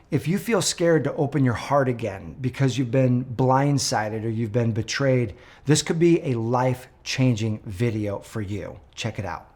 If you feel scared to open your heart again because you've been blindsided or you've been betrayed, this could be a life-changing video for you. Check it out.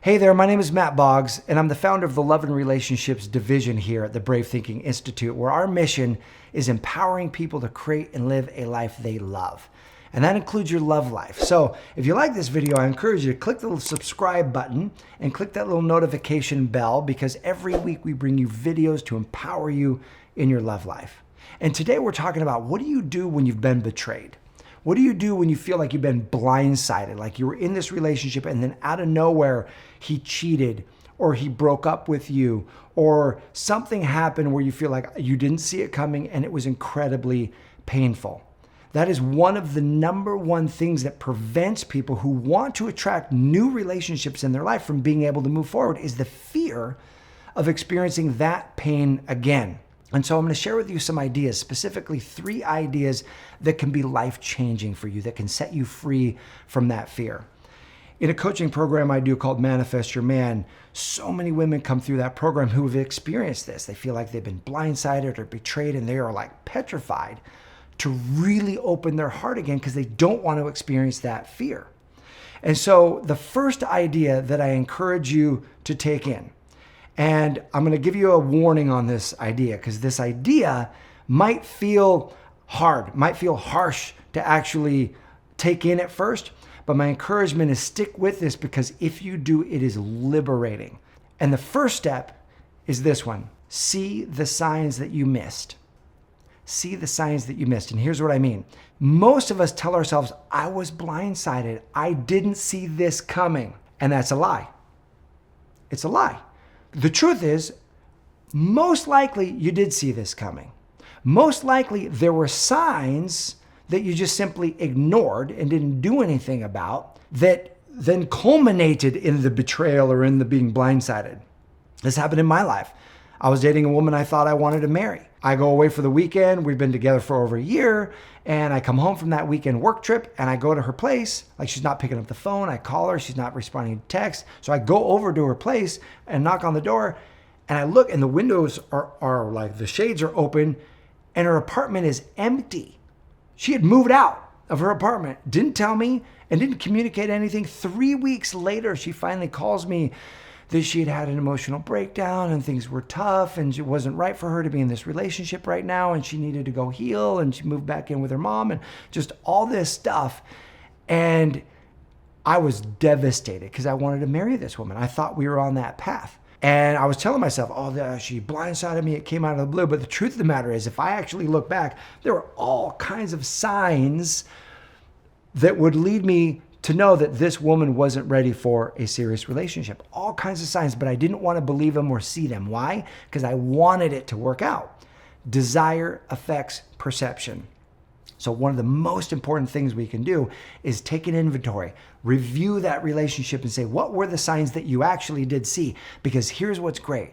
Hey there, my name is Matt Boggs, and I'm the founder of the Love and Relationships division here at the Brave Thinking Institute, where our mission is empowering people to create and live a life they love. And that includes your love life. So if you like this video, I encourage you to click the little subscribe button and click that little notification bell, because every week we bring you videos to empower you in your love life. And today we're talking about, what do you do when you've been betrayed? What do you do when you feel like you've been blindsided, like you were in this relationship and then out of nowhere he cheated or he broke up with you or something happened where you feel like you didn't see it coming and it was incredibly painful? That is one of the number one things that prevents people who want to attract new relationships in their life from being able to move forward, is the fear of experiencing that pain again. And so I'm going to share with you some ideas, specifically 3 ideas that can be life-changing for you, that can set you free from that fear. In a coaching program I do called Manifest Your Man, so many women come through that program who have experienced this. They feel like they've been blindsided or betrayed, and they are like petrified to really open their heart again because they don't want to experience that fear. And so the first idea that I encourage you to take in, and I'm going to give you a warning on this idea, because this idea might feel hard, might feel harsh to actually take in at first, but my encouragement is stick with this, because if you do, it is liberating. And the first step is this one: see the signs that you missed. See the signs that you missed. And here's what I mean. Most of us tell ourselves, I was blindsided. I didn't see this coming. And that's a lie. It's a lie. The truth is, most likely you did see this coming. Most likely there were signs that you just simply ignored and didn't do anything about, that then culminated in the betrayal or in the being blindsided. This happened in my life. I was dating a woman I thought I wanted to marry. I go away for the weekend. We've been together for over a year. And I come home from that weekend work trip and I go to her place. Like, she's not picking up the phone. I call her. She's not responding to text. So I go over to her place and knock on the door. And I look, and the windows are like, the shades are open, and her apartment is empty. She had moved out of her apartment, didn't tell me, and didn't communicate anything. 3 weeks later, she finally calls me that she had had an emotional breakdown and things were tough and it wasn't right for her to be in this relationship right now, and she needed to go heal, and she moved back in with her mom and just all this stuff. And I was devastated because I wanted to marry this woman. I thought we were on that path. And I was telling myself, oh, she blindsided me. It came out of the blue. But the truth of the matter is, if I actually look back, there were all kinds of signs that would lead me to know that this woman wasn't ready for a serious relationship. All kinds of signs, but I didn't want to believe them or see them. Why? Because I wanted it to work out. Desire affects perception. So one of the most important things we can do is take an inventory, review that relationship and say, what were the signs that you actually did see? Because here's what's great.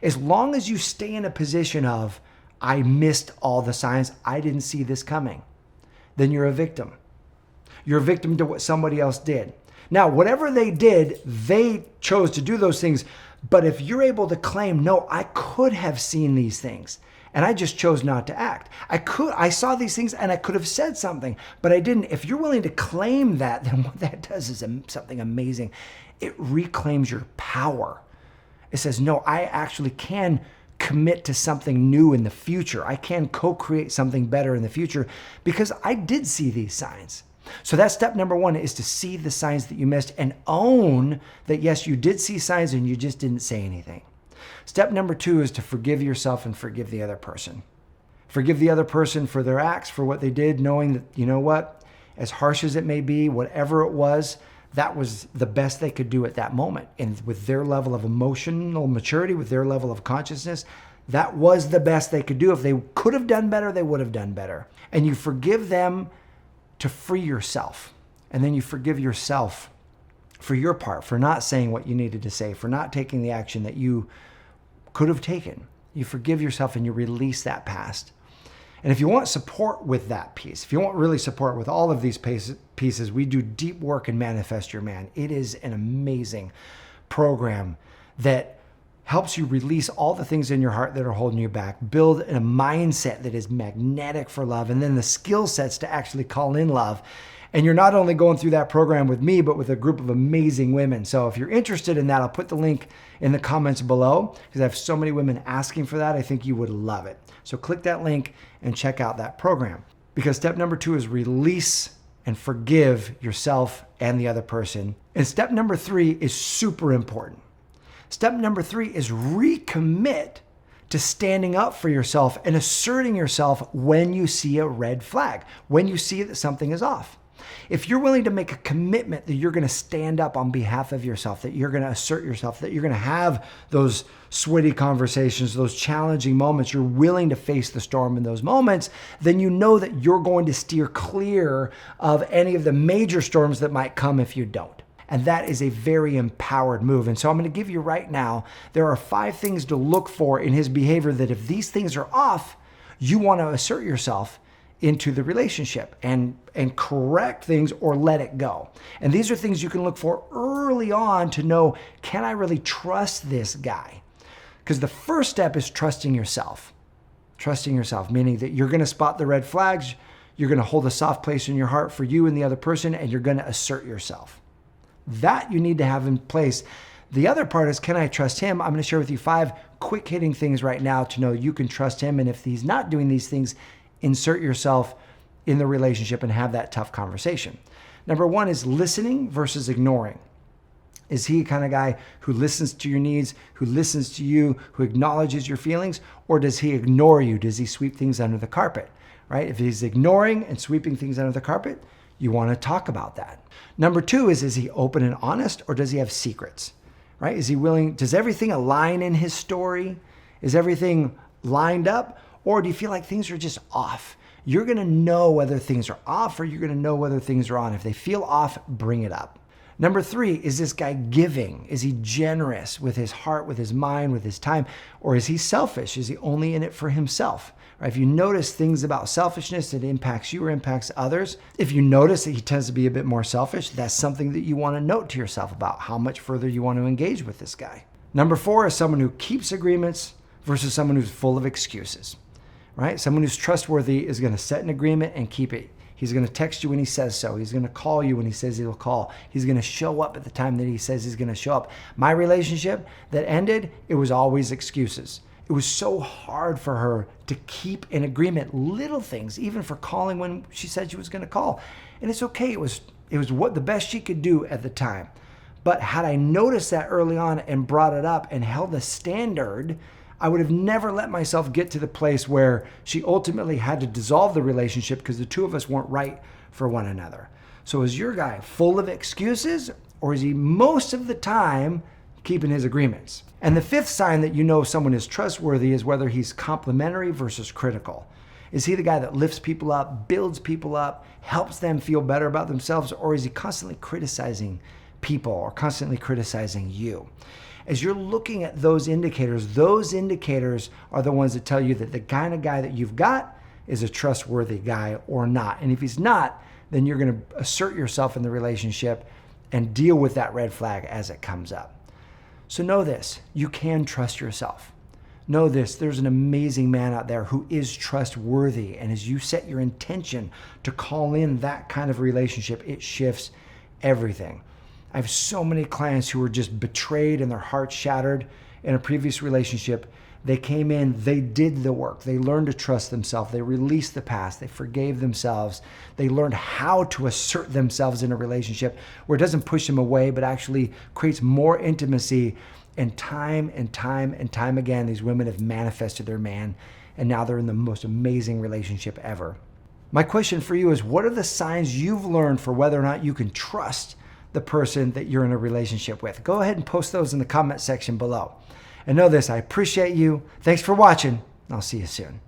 As long as you stay in a position of, I missed all the signs, I didn't see this coming, then you're a victim. You're a victim to what somebody else did. Now, whatever they did, they chose to do those things. But if you're able to claim, no, I could have seen these things and I just chose not to act. I saw these things and I could have said something, but I didn't. If you're willing to claim that, then what that does is something amazing. It reclaims your power. It says, no, I actually can commit to something new in the future. I can co-create something better in the future because I did see these signs. So that's step number 1, is to see the signs that you missed and own that, yes, you did see signs and you just didn't say anything. Step number 2 is to forgive yourself and forgive the other person. Forgive the other person for their acts, for what they did, knowing that, you know what, as harsh as it may be, whatever it was, that was the best they could do at that moment. And with their level of emotional maturity, with their level of consciousness, that was the best they could do. If they could have done better, they would have done better. And you forgive them to free yourself. And then you forgive yourself for your part, for not saying what you needed to say, for not taking the action that you could have taken. You forgive yourself and you release that past. And if you want support with that piece, if you want really support with all of these pieces, we do deep work in Manifest Your Man. It is an amazing program that helps you release all the things in your heart that are holding you back, build a mindset that is magnetic for love, and then the skill sets to actually call in love. And you're not only going through that program with me, but with a group of amazing women. So if you're interested in that, I'll put the link in the comments below because I have so many women asking for that. I think you would love it. So click that link and check out that program. Because step number 2 is release and forgive yourself and the other person. And step number 3 is super important. Step number 3 is recommit to standing up for yourself and asserting yourself when you see a red flag, when you see that something is off. If you're willing to make a commitment that you're going to stand up on behalf of yourself, that you're going to assert yourself, that you're going to have those sweaty conversations, those challenging moments, you're willing to face the storm in those moments, then you know that you're going to steer clear of any of the major storms that might come if you don't. And that is a very empowered move. And so I'm going to give you right now, there are 5 things to look for in his behavior that if these things are off, you want to assert yourself into the relationship and correct things or let it go. And these are things you can look for early on to know, can I really trust this guy? Because the first step is trusting yourself. Trusting yourself, meaning that you're going to spot the red flags, you're going to hold a soft place in your heart for you and the other person, and you're going to assert yourself. That you need to have in place. The other part is, can I trust him? I'm going to share with you 5 quick hitting things right now to know you can trust him. And if he's not doing these things, insert yourself in the relationship and have that tough conversation. Number 1 is listening versus ignoring. Is he the kind of guy who listens to your needs, who listens to you, who acknowledges your feelings, or does he ignore you? Does he sweep things under the carpet, right? If he's ignoring and sweeping things under the carpet, you want to talk about that. Number 2 is he open and honest, or does he have secrets, right? Is he willing, does everything align in his story? Is everything lined up? Or do you feel like things are just off? You're going to know whether things are off or you're going to know whether things are on. If they feel off, bring it up. Number 3, is this guy giving? Is he generous with his heart, with his mind, with his time? Or is he selfish? Is he only in it for himself? Right? If you notice things about selfishness that impacts you or impacts others, if you notice that he tends to be a bit more selfish, that's something that you want to note to yourself about how much further you want to engage with this guy. Number 4 is someone who keeps agreements versus someone who's full of excuses. Right? Someone who's trustworthy is going to set an agreement and keep it. He's going to text you when he says so. He's going to call you when he says he'll call. He's going to show up at the time that he says he's going to show up. My relationship that ended, it was always excuses. It was so hard for her to keep an agreement, little things, even for calling when she said she was going to call. And it's okay. It was what the best she could do at the time. But had I noticed that early on and brought it up and held a standard, I would have never let myself get to the place where she ultimately had to dissolve the relationship because the two of us weren't right for one another. So is your guy full of excuses, or is he most of the time keeping his agreements? And the 5th sign that you know someone is trustworthy is whether he's complimentary versus critical. Is he the guy that lifts people up, builds people up, helps them feel better about themselves, or is he constantly criticizing people or constantly criticizing you? As you're looking at those indicators are the ones that tell you that the kind of guy that you've got is a trustworthy guy or not. And if he's not, then you're going to assert yourself in the relationship and deal with that red flag as it comes up. So know this, you can trust yourself. Know this, there's an amazing man out there who is trustworthy. And as you set your intention to call in that kind of relationship, it shifts everything. I have so many clients who were just betrayed and their hearts shattered in a previous relationship. They came in, they did the work. They learned to trust themselves. They released the past. They forgave themselves. They learned how to assert themselves in a relationship where it doesn't push them away, but actually creates more intimacy. And time again, these women have manifested their man, and now they're in the most amazing relationship ever. My question for you is, what are the signs you've learned for whether or not you can trust the person that you're in a relationship with? Go ahead and post those in the comment section below. And know this, I appreciate you. Thanks for watching. I'll see you soon.